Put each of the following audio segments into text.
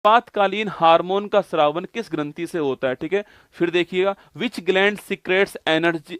आपातकालीन हार्मोन का स्रावन किस ग्रंथि से होता है? ठीक है, फिर देखिएगा, विच ग्लैंड सीक्रेट्स एनर्जी,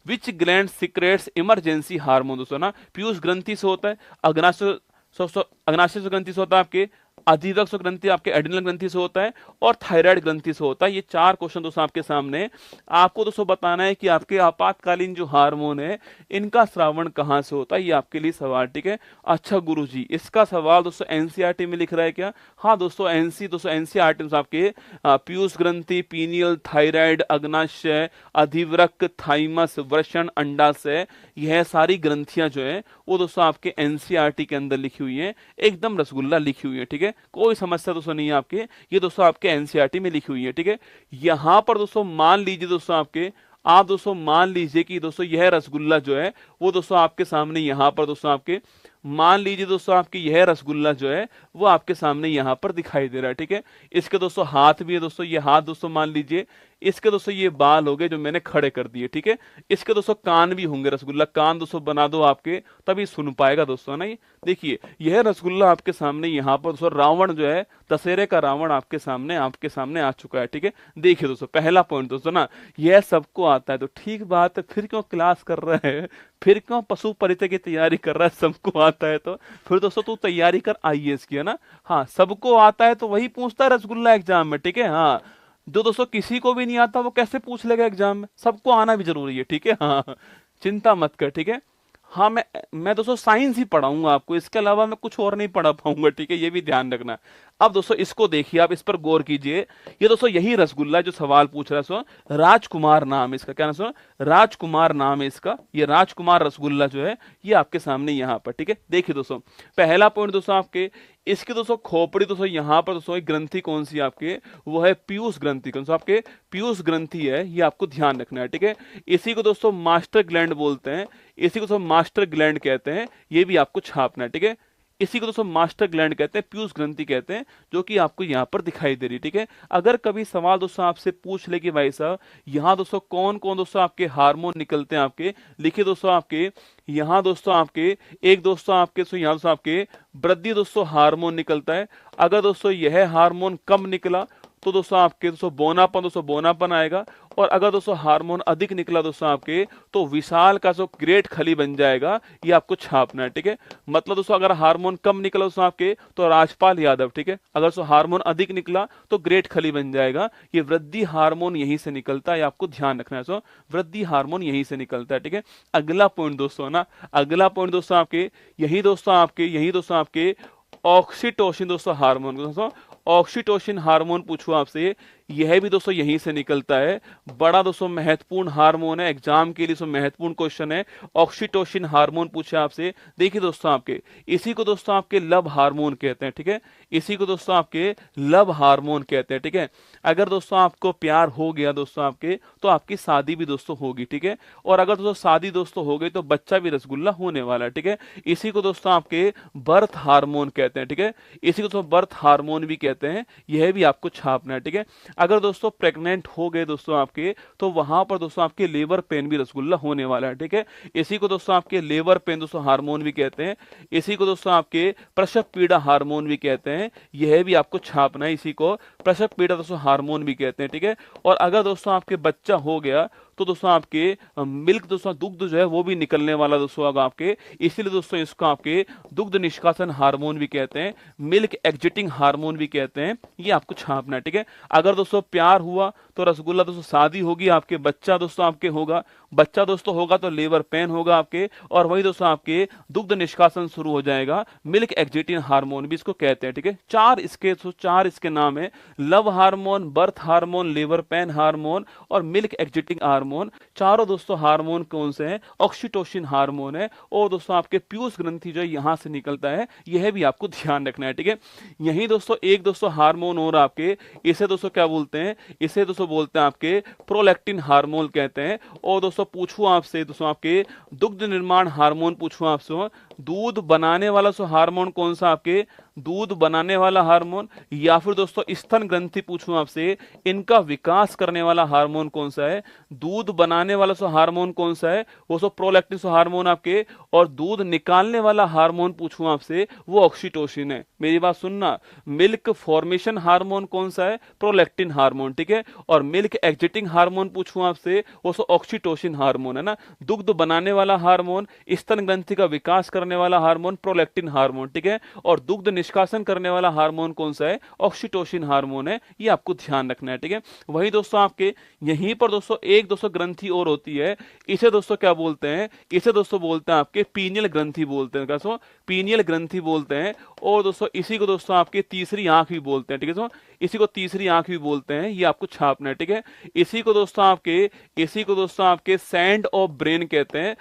विच ग्लैंड सीक्रेट्स इमरजेंसी हार्मोन, दोस्तों ना पीयूष ग्रंथि से होता है, अग्नाशय ग्रंथि से होता है, आपके अधिवक्ष ग्रंथि, आपके एड्रिनल ग्रंथि से होता है, और थायराइड ग्रंथि से होता है। ये चार क्वेश्चन दोस्तों आपके सामने हैं। आपको दोस्तों बताना है कि आपके आपातकालीन जो हार्मोन है इनका स्रावन कहां से होता है, ये आपके लिए सवाल। ठीक है, अच्छा गुरुजी, इसका सवाल दोस्तों एनसीईआरटी में लिख रहा है क्या? हाँ दोस्तों, एनसीईआरटी में आपके पीयूष ग्रंथि, पीनियल, थायराइड, अग्नाशय, अधिवृक्क, थाइमस, वृषण, अंडाशय, यह सारी ग्रंथियां जो है वो दोस्तों आपके एनसीईआरटी के अंदर लिखी हुई है, एकदम रसगुल्ला लिखी हुई है। ठीक है, कोई समस्या दोस्तों नहीं है आपके, ये दोस्तों आपके एनसीईआरटी में लिखी हुई है। ठीक है, यहां पर दोस्तों मान लीजिए दोस्तों आपके, आप दोस्तों मान लीजिए कि दोस्तों यह रसगुल्ला जो है वो दोस्तों आपके सामने यहां पर दोस्तों आपके, मान लीजिए दोस्तों आपकी यह रसगुल्ला जो है वो आपके सामने यहां पर दिखाई दे रहा है। ठीक है, इसके दोस्तों हाथ भी है दोस्तों, ये हाथ दोस्तों मान लीजिए, इसके दोस्तों ये बाल हो गए जो मैंने खड़े कर दिए। ठीक है, इसके दोस्तों कान भी होंगे, रसगुल्ला कान दोस्तों बना दो आपके, तभी सुन पाएगा दोस्तों ना। ये देखिए, यह रसगुल्ला आपके सामने यहाँ पर दोस्तों, रावण जो है, दशहरे का रावण आपके सामने आ चुका है। ठीक है, देखिए दोस्तों, पहला पॉइंट दोस्तों ना, यह सबको आता है तो ठीक बात है, फिर क्यों क्लास कर रहा है, फिर क्यों पशु परिचय की तैयारी कर रहा है? सबको आता है तो फिर दोस्तों तू तैयारी कर आईएएस की, है ना। हाँ, सबको आता है तो वही पूछता है रसगुल्ला एग्जाम में। ठीक है, हाँ, जो दोस्तों किसी को भी नहीं आता वो कैसे पूछ लेगा एग्जाम में? सबको आना भी जरूरी है। ठीक है, हाँ, चिंता मत कर। ठीक है, हाँ, मैं दोस्तों साइंस ही पढ़ाऊंगा आपको, इसके अलावा मैं कुछ और नहीं पढ़ा पाऊंगा। ठीक है, ये भी ध्यान रखना। अब दोस्तों इसको देखिए, आप इस पर गौर कीजिए, ये दोस्तों यही रसगुल्ला जो सवाल पूछ रहा है सो, राजकुमार नाम इसका, क्या नाम सो, राजकुमार नाम है इसका, ये राजकुमार रसगुल्ला जो है ये आपके सामने यहाँ पर। ठीक है, देखिए दोस्तों, पहला पॉइंट दोस्तों आपके, इसकी दोस्तों खोपड़ी दोस्तों यहाँ पर दोस्तों एक ग्रंथि कौन सी आपके, वो है पीयूष ग्रंथि। कौन सा आपके? पीयूष ग्रंथि है, ये आपको ध्यान रखना है। ठीक है, इसी को दोस्तों मास्टर ग्लैंड बोलते हैं, इसी को दोस्तों मास्टर ग्लैंड कहते हैं, ये भी आपको छापना है। ठीक है, इसी को दोस्तों मास्टर ग्लैंड कहते हैं, पीयूष ग्रंथि कहते हैं, जो कि आपको यहाँ पर दिखाई दे रही है। ठीक है, अगर कभी सवाल दोस्तों आपसे पूछ ले कि भाई साहब यहाँ दोस्तों कौन कौन दोस्तों आपके हार्मोन निकलते हैं आपके, लिखिए दोस्तों आपके, यहाँ दोस्तों आपके एक दोस्तों आपके यहाँ दोस्तों आपके वृद्धि दोस्तों हार्मोन निकलता है। अगर दोस्तों यह हार्मोन कम निकला तो दोस्तों आपके दोस्तों बोनापन आएगा, और अगर दोस्तों हार्मोन अधिक निकला दोस्तों आपके तो विशाल का जो ग्रेट खली बन जाएगा, ये आपको छापना है। ठीक है, मतलब दोस्तों अगर हार्मोन कम निकला दोस्तों आपके तो राजपाल यादव। ठीक है, अगर दोस्तों हार्मोन अधिक निकला तो ग्रेट खली बन जाएगा। ये वृद्धि हार्मोन यहीं से निकलता है, आपको ध्यान रखना है। सो वृद्धि हार्मोन यहीं से निकलता है। ठीक है, अगला पॉइंट दोस्तों ना, अगला पॉइंट दोस्तों आपके यही दोस्तों आपके ऑक्सीटोसिन दोस्तों हार्मोन, दोस्तों ऑक्सीटोसिन हार्मोन पूछो आपसे, यह भी दोस्तों यहीं से निकलता है। बड़ा दोस्तों महत्वपूर्ण हार्मोन है, एग्जाम के लिए दोस्तों महत्वपूर्ण क्वेश्चन है। ऑक्सीटोसिन हार्मोन पूछे आपसे, देखिए दोस्तों आपके इसी को दोस्तों आपके लव हार्मोन कहते हैं। ठीक है, इसी को दोस्तों आपके लव हार्मोन कहते हैं। ठीक है, अगर दोस्तों आपको प्यार हो गया दोस्तों आपके तो आपकी शादी भी दोस्तों होगी। ठीक है, और अगर दोस्तों शादी दोस्तों हो गई तो बच्चा भी रसगुल्ला होने वाला है। ठीक है, इसी को दोस्तों आपके बर्थ हार्मोन कहते हैं। ठीक है, इसी को दोस्तों बर्थ हार्मोन भी कहते हैं, यह भी आपको छापना है। ठीक है, अगर दोस्तों प्रेग्नेंट हो गए दोस्तों आपके तो वहां पर दोस्तों आपके लेबर पेन भी रसगुल्ला होने वाला है। ठीक है, इसी को दोस्तों आपके लेबर पेन दोस्तों हार्मोन भी कहते हैं, इसी को दोस्तों आपके प्रसव पीड़ा हार्मोन भी कहते हैं, यह भी आपको छापना है, इसी को प्रसव पीड़ा दोस्तों हार्मोन भी कहते हैं। ठीक है, और अगर दोस्तों आपके बच्चा हो गया तो दोस्तों आपके मिल्क दोस्तों दुग्ध जो है वो भी निकलने वाला दोस्तों होगा आपके, इसीलिए दोस्तों इसको आपके दुग्ध निष्कासन हार्मोन भी कहते हैं, मिल्क एग्जिटिंग हार्मोन भी कहते हैं, ये आपको छापना है। ठीक है, अगर दोस्तों प्यार हुआ तो रसगुल्ला दोस्तों शादी होगी आपके, बच्चा दोस्तों आपके होगा, बच्चा दोस्तों होगा तो लेबर पेन होगा आपके, और वही दोस्तों आपके दुग्ध निष्कासन शुरू हो जाएगा, मिल्क एग्जिटिंग हार्मोन भी इसको कहते हैं। ठीक है, चार इसके नाम है, love hormone, birth hormone, labour pain hormone और मिल्क एग्जिटिंग हार्मोन। चारों दोस्तों हार्मोन कौन से हैं? ऑक्सीटोसिन हार्मोन है, और दोस्तों आपके पीयूष ग्रंथि जो है यहां से निकलता है, यह भी आपको ध्यान रखना है। ठीक है, यही दोस्तों एक दोस्तों हार्मोन और आपके, इसे दोस्तों क्या बोलते हैं? इसे दोस्तों बोलते हैं आपके प्रोलैक्टिन हार्मोन कहते हैं। और दोस्तों पूछूं आपसे दोस्तों आपके दुग्ध निर्माण हार्मोन पूछूं आपसे, दूध बनाने वाला सो हार्मोन कौन सा आपके? दूध बनाने वाला हार्मोन, या फिर दोस्तों स्तन ग्रंथि पूछूं आपसे, इनका विकास करने वाला हार्मोन कौन सा है? दूध बनाने वाला सो हार्मोन कौन सा है? वो सो प्रोलैक्टिन सो हार्मोन आपके। और दूध निकालने वाला हार्मोन पूछूं आपसे, वो ऑक्सीटोसिन है। मेरी बात सुनना, मिल्क फॉर्मेशन हार्मोन कौन सा है? प्रोलैक्टिन हार्मोन, ठीक है। और मिल्क एग्जिटिंग हार्मोन पूछूं आपसे, वो सो ऑक्सीटोसिन हार्मोन है ना। दुग्ध बनाने वाला हार्मोन, स्तन ग्रंथि का विकास करने वाला हार्मोन प्रोलैक्टिन हार्मोन, ठीक है। और दुग्ध निष्कासन करने वाला हार्मोन कौन सा है? ऑक्सीटोसिन हार्मोन है। ये आपको ध्यान रखना है, ठीक है। वही दोस्तों आपके यहीं पर दोस्तों एक दोस्तों ग्रंथि और होती है, इसे दोस्तों क्या बोलते हैं? इसे दोस्तों बोलते हैं आपके पीनियल ग्रंथि बोलते हैं। कैसो? पीनियल ग्रंथि बोलते हैं। और दोस्तों इसी को दोस्तों आपके तीसरी आंख भी बोलते हैं, ठीक है दोस्तों। इसी को तीसरी आंख भी बोलते हैं, ये आपको छापना है, ठीक है। इसी को दोस्तों आपके सैंड ऑफ ब्रेन कहते हैं,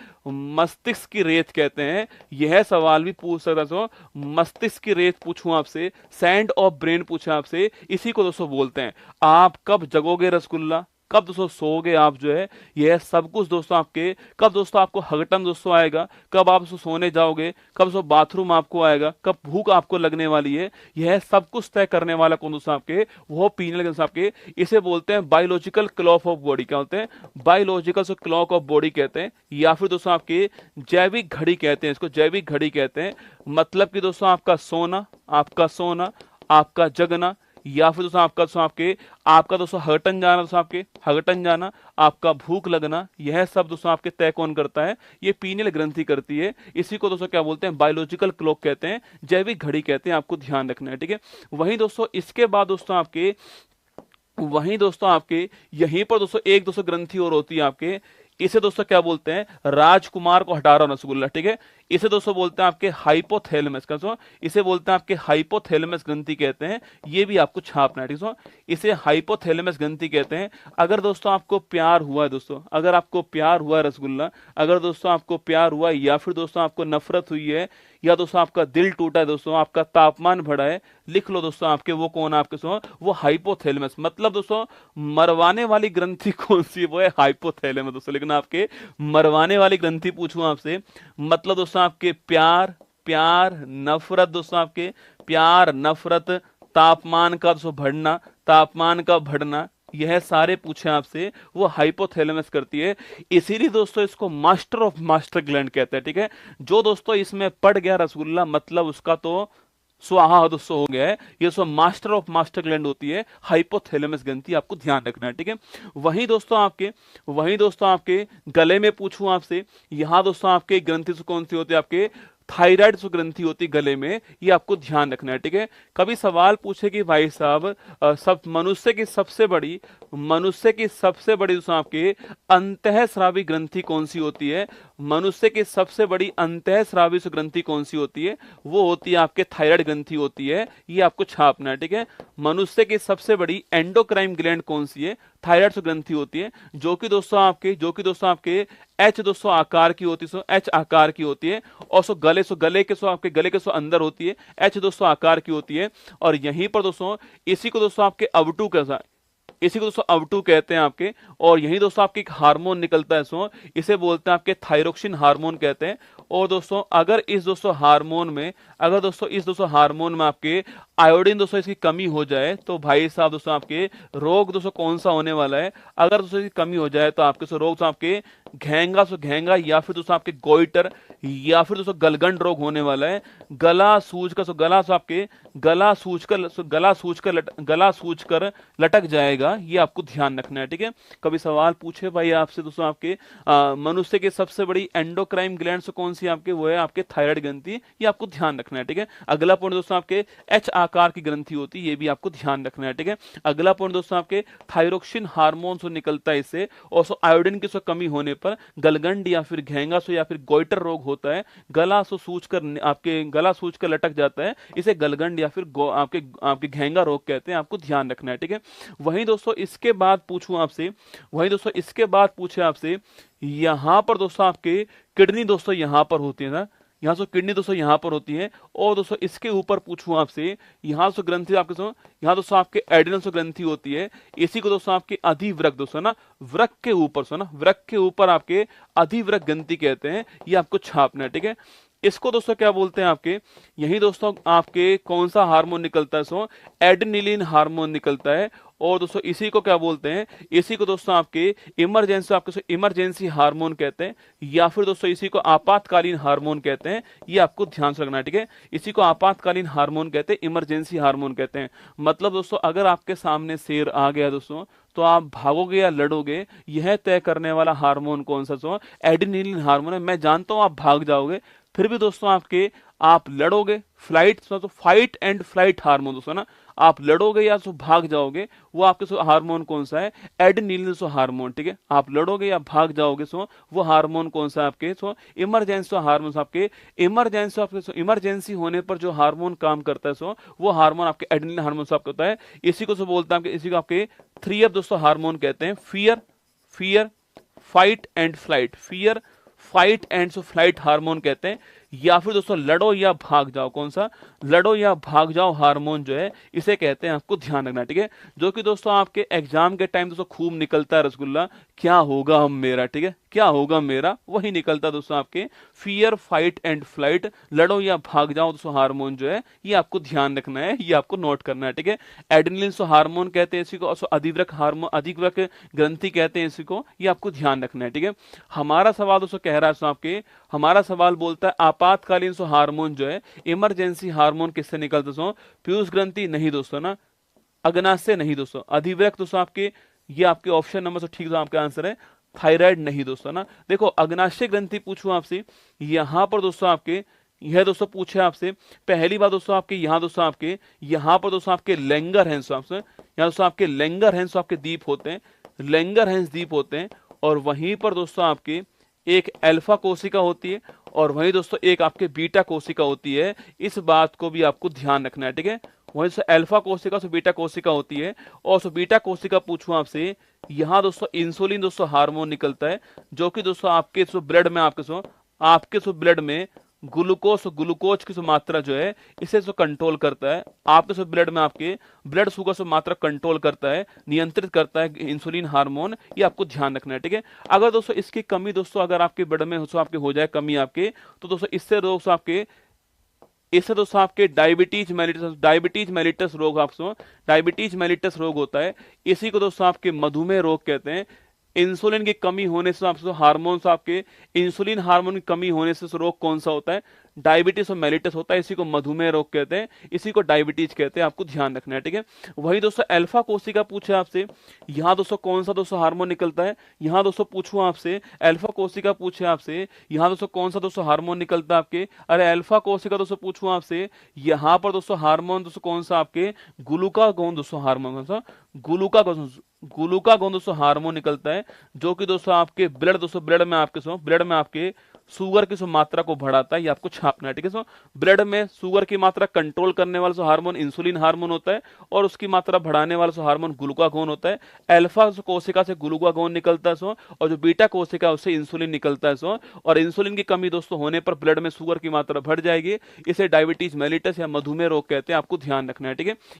मस्तिष्क की रेत कहते हैं। यह सवाल भी पूछ सकता है, मस्तिष्क की रेत पूछूं आपसे, सैंड ऑफ ब्रेन पूछा आपसे, इसी को दोस्तों बोलते हैं। आप कब जगोगे रसगुल्ला, कब दोस्तों सोओगे आप जो है, यह सब कुछ दोस्तों आपके, कब दोस्तों आपको हगटन दोस्तों आएगा, कब आप सोने जाओगे, कब दोस्तों बाथरूम आपको आएगा, कब भूख आपको लगने वाली है, यह सब कुछ तय करने वाला कौन दोस्तों आपके? वो पीनियल ग्रंथि आपके। इसे बोलते हैं बायोलॉजिकल क्लॉक ऑफ बॉडी। क्या बोलते हैं? बायोलॉजिकल क्लॉक ऑफ बॉडी कहते हैं, या फिर दोस्तों आपके जैविक घड़ी कहते हैं, इसको जैविक घड़ी कहते हैं। मतलब कि दोस्तों आपका सोना, आपका जगना, या फिर दोस्तों आपका दोस्तों हगटन जाना, आपका भूख लगना, यह सब दोस्तों आपके तय कौन करता है? ये पीनियल ग्रंथि करती है। इसी को दोस्तों क्या बोलते हैं? बायोलॉजिकल क्लॉक कहते हैं, जैविक घड़ी कहते हैं। आपको ध्यान रखना है, ठीक है। वहीं दोस्तों इसके बाद दोस्तों आपके यहीं पर दोस्तों एक दोस्तों ग्रंथि और होती है आपके, इसे दोस्तों क्या बोलते हैं? राजकुमार को हटा रहा रसगुल्ला, ठीक है। इसे दोस्तों बोलते हैं आपके हाइपोथैलेमस। का इसे बोलते हैं आपके हाइपोथैलेमस ग्रंथि कहते हैं। ये भी आपको छापना है, ठीक है। इसे हाइपोथैलेमस ग्रंथि कहते हैं। अगर दोस्तों आपको प्यार हुआ है दोस्तों, अगर आपको प्यार हुआ रसगुल्ला, अगर दोस्तों आपको प्यार हुआ, या फिर दोस्तों आपको नफरत हुई है, या दोस्तों आपका दिल टूटा है दोस्तों, आपका तापमान बढ़ा है, लिख लो दोस्तों आपके वो कौन आपके सो, वो हाइपोथैलेमस। मतलब दोस्तों मरवाने वाली ग्रंथि कौन सी है? वो है हाइपोथैलेमस दोस्तों। लेकिन आपके मरवाने वाली ग्रंथि पूछूं आपसे, मतलब दोस्तों आपके प्यार नफरत, दोस्तों आपके प्यार नफरत, तापमान का दोस्तों बढ़ना, यह सारे पूछे आपसे, वो हाइपोथैलेमस करती है। इसीलिए दोस्तों इसको मास्टर ऑफ मास्टर ग्लैंड कहते हैं, ठीक है। जो दोस्तों इसमें पड़ गया रसगुल्ला, मतलब उसका तो स्वाहा दोस्तों हो गया है। ये so master of master gland होती है हाइपोथैलेमस ग्रंथि। आपको ध्यान रखना है, ठीक है। वहीं दोस्तों आपके गले में पूछूं आपसे, यहां दोस्तों आपके ग्रंथि कौन सी होती है? आपके थायराइड ग्रंथि होती गले में। ये आपको ध्यान रखना है, ठीक है। कभी सवाल पूछे कि भाई साहब सब मनुष्य की सबसे बड़ी दोस्तों आपके अंतःस्रावी ग्रंथि कौन सी होती है? मनुष्य की सबसे बड़ी अंतःस्रावी ग्रंथि कौन सी होती है? वो होती है आपके थायराइड ग्रंथि होती है। ये आपको छापना है, ठीक है। मनुष्य की सबसे बड़ी एंडोक्राइन ग्लैंड कौन सी है? थायराइड ग्रंथि होती है, जो कि दोस्तों आपके एच दोस्तों आकार की होती है, एच आकार की होती है। और गले के अंदर होती है, एच दोस्तों आकार की होती है। और यहीं पर दोस्तों इसी को दोस्तों आपके अवटू कहते हैं आपके। और यही दोस्तों आपके एक हार्मोन निकलता है सो, इसे बोलते हैं आपके थायरोक्सिन हार्मोन कहते हैं। और दोस्तों अगर इस दोस्तों हार्मोन में आपके आयोडीन दोस्तों इसकी कमी हो जाए, तो भाई साहब दोस्तों आपके रोग दोस्तों कौन सा होने वाला है? अगर दोस्तों इसकी कमी हो जाए तो आपके रोग दोस्तों आपके घेंगा, या फिर दोस्तों आपके गोइटर, या फिर दोस्तों गलगंड रोग होने वाला है। गला सूज कर लटक जाएगा। ये आपको ध्यान रखना है, ठीक है। कभी सवाल पूछे भाई आपसे दोस्तों आपके मनुष्य की सबसे बड़ी एंडोक्राइन ग्लैंड कौन सी आपके? वो है आपके थायराइड ग्रंथि। ये आपको ध्यान रखना है, ठीक है। अगला पॉइंट दोस्तों आपके एच आकार की ग्रंथि होती है, ये भी आपको ध्यान रखना है, ठीक है। अगला पॉइंट दोस्तों आपके थायरोक्सिन हार्मोन निकलता है इससे। और आयोडीन की कमी होने पर गलगंड या फिर घेंगा या फिर गोइटर रोग होता है। गला सूज कर लटक जाता है, इसे गलगंड या फिर आपके घेंगा रोग कहते हैं। आपको ध्यान रखना है, ठीक है। वहीं दोस्तों इसके बाद पूछे आपसे, यहां पर दोस्तों आपके किडनी दोस्तों यहां पर होती है ना, यहाँ से किडनी दोस्तों यहाँ पर होती है। और दोस्तों इसके ऊपर पूछूं आपसे, यहाँ से ग्रंथि यहाँ दोस्तों आपके एड्रिनल ग्रंथि होती है। इसी को दोस्तों आपके अधिवृक्क दोस्तों ना, वृक्क के ऊपर आपके अधिवृक्क ग्रंथि कहते हैं। ये आपको छापना है, ठीक है। इसको दोस्तों क्या बोलते हैं आपके, यही दोस्तों आपके कौन सा हार्मोन निकलता है, सो एड्रेनलिन हार्मोन निकलता है। और दोस्तों इसी को क्या बोलते हैं, इसी को दोस्तों आपके इमरजेंसी, आपके इमरजेंसी हार्मोन कहते हैं, या फिर दोस्तों इसी को आपातकालीन हार्मोन कहते हैं। ये आपको ध्यान से रखना है, ठीक है। इसी को आपातकालीन हार्मोन कहते हैं, इमरजेंसी हार्मोन कहते हैं। मतलब दोस्तों अगर आपके सामने शेर आ गया दोस्तों, तो आप भागोगे या लड़ोगे, यह तय करने वाला हार्मोन कौन सा, सो एड्रेनलिन हार्मोन है। मैं जानता हूं आप भाग जाओगे, फिर भी दोस्तों आप लड़ोगे, फ्लाइट, तो फाइट एंड फ्लाइट हार्मोन दोस्तों ना, आप लड़ोगे या तो भाग जाओगे, वो आपके हार्मोन कौन सा है, एड्रेनलिन हार्मोन, ठीक है। आप लड़ोगे या भाग जाओगे, सो वो हार्मोन कौन सा है आपके, सो इमरजेंसी हार्मोन आपके, इमरजेंसी आपके, इमरजेंसी होने पर जो हार्मोन काम करता है, सो वो हार्मोन आपके एड्रेनलिन हार्मोन आपका होता है। इसी को बोलते हैं, इसी को आपके 3F दोस्तों हार्मोन कहते हैं, fear, fear, fight and flight, fear, fight and flight hormone कहते हैं। या फिर दोस्तों लड़ो या भाग जाओ, कौन सा, लड़ो या भाग जाओ हार्मोन जो है, इसे कहते हैं, आपको ध्यान रखना, ठीक है। जो कि दोस्तों आपके एग्जाम के टाइम दोस्तों खूब निकलता है रसगुल्ला, क्या होगा हम मेरा, ठीक है, क्या होगा मेरा, वही निकलता दोस्तों आपके फियर, फाइट एंड फ्लाइट, लड़ो या भाग जाओ दोस्तों हार्मोन जो है, ये आपको ध्यान रखना है, ये आपको नोट करना है, ठीक है। एड्रेनलिन हार्मोन कहते हैं इसी को, अधिवृक्क हार्मोन, अधिवृक्क ग्रंथि कहते हैं इसी को, ये आपको ध्यान रखना है, ठीक है। हमारा सवाल दोस्तों कह रहा है आपके, हमारा सवाल बोलता है आपातकालीन हार्मोन जो है, इमरजेंसी हार्मोन किससे निकलते सो, पीयूष ग्रंथि नहीं दोस्तों ना, अग्नाशय नहीं दोस्तों, अधिवृक्क दोस्तों आपके, ये आपके ऑप्शन नंबर से ठीक आपका आंसर है, थायराइड नहीं दोस्तों ना। देखो अग्नाशय ग्रंथि पूछूं आपसे, यहां पर दोस्तों आपके, यह दोस्तों पूछे आपसे पहली बार दोस्तों आपके, यहां दोस्तों आपके, यहां पर दोस्तों आपके लैंगर हैंस, आपसे यहां दोस्तों आपके लैंगर हैंस आपके द्वीप होते हैं, लैंगर हैंस द्वीप होते हैं। और वहीं पर दोस्तों आपके एक अल्फा कोशिका होती है, और वहीं दोस्तों एक आपके बीटा कोशिका होती है। इस बात को भी आपको ध्यान रखना है, ठीक है। वहीं से अल्फा कोशिका से बीटा कोशिका होती है, और सो बीटा कोशिका पूछूं आपसे, यहां दोस्तों इंसुलिन दोस्तों हार्मोन निकलता है, जो कि दोस्तों आपके ब्लड में, आपके ब्लड में ग्लूकोज की मात्रा जो है, इसे कंट्रोल करता है। आपके ब्लड में आपके ब्लड शुगर से मात्रा कंट्रोल करता है, नियंत्रित करता है इंसुलिन हार्मोन, ये आपको ध्यान रखना है, ठीक है। अगर दोस्तों इसकी कमी दोस्तों अगर आपके ब्लड में आपके हो जाए कमी आपके, तो दोस्तों इससे दोस्तों आपके डायबिटीज मेलिटस रोग, आपको डायबिटीज मेलिटस रोग होता है। इसी को दोस्तों आपके मधुमेह रोग कहते हैं। इंसुलिन की कमी होने से आपसे हार्मोन्स, आपके इंसुलिन हार्मोन की कमी होने से रोग कौन सा होता है, डायबिटीज और मेलिटस होता है। इसी को मधुमेह रोग कहते हैं, इसी को डायबिटीज कहते हैं, आपको ध्यान रखना है, ठीक है। वही दोस्तों अल्फा कोशिका पूछे आपसे, यहां दोस्तों कौन सा दोस्तों हार्मोन निकलता है, यहां दोस्तों पूछूं आपसे, अल्फा कोशिका पूछे आपसे, यहां दोस्तों कौन सा दोस्तों हार्मोन निकलता है आपके, अरे अल्फा कोशिका दोस्तों पूछूं आपसे, यहां पर दोस्तों हार्मोन दोस्तों कौन सा आपके, ग्लूकागोन दोस्तों हार्मोन, कौन सा, ग्लूकागोन दोस्तों हार्मोन निकलता है, जो कि दोस्तों आपके ब्लड में आपके शुगर की मात्रा को बढ़ाता है, ये आपको छापना है, ठीक है। ब्लड में शुगर की मात्रा कंट्रोल करने वाला हार्मोन इंसुलिन हार्मोन होता है, और उसकी मात्रा बढ़ाने वाला हार्मोन ग्लूकागोन होता है। अल्फा कोशिका से ग्लूकागोन निकलता है, और जो बीटा कोशिका उससे इंसुलिन निकलता है, और इंसुलिन की कमी दोस्तों होने पर ब्लड में शुगर की मात्रा बढ़ जाएगी, इसे डायबिटीज मेलिटस या मधुमेह रोग कहते हैं, आपको ध्यान रखना है, ठीक है।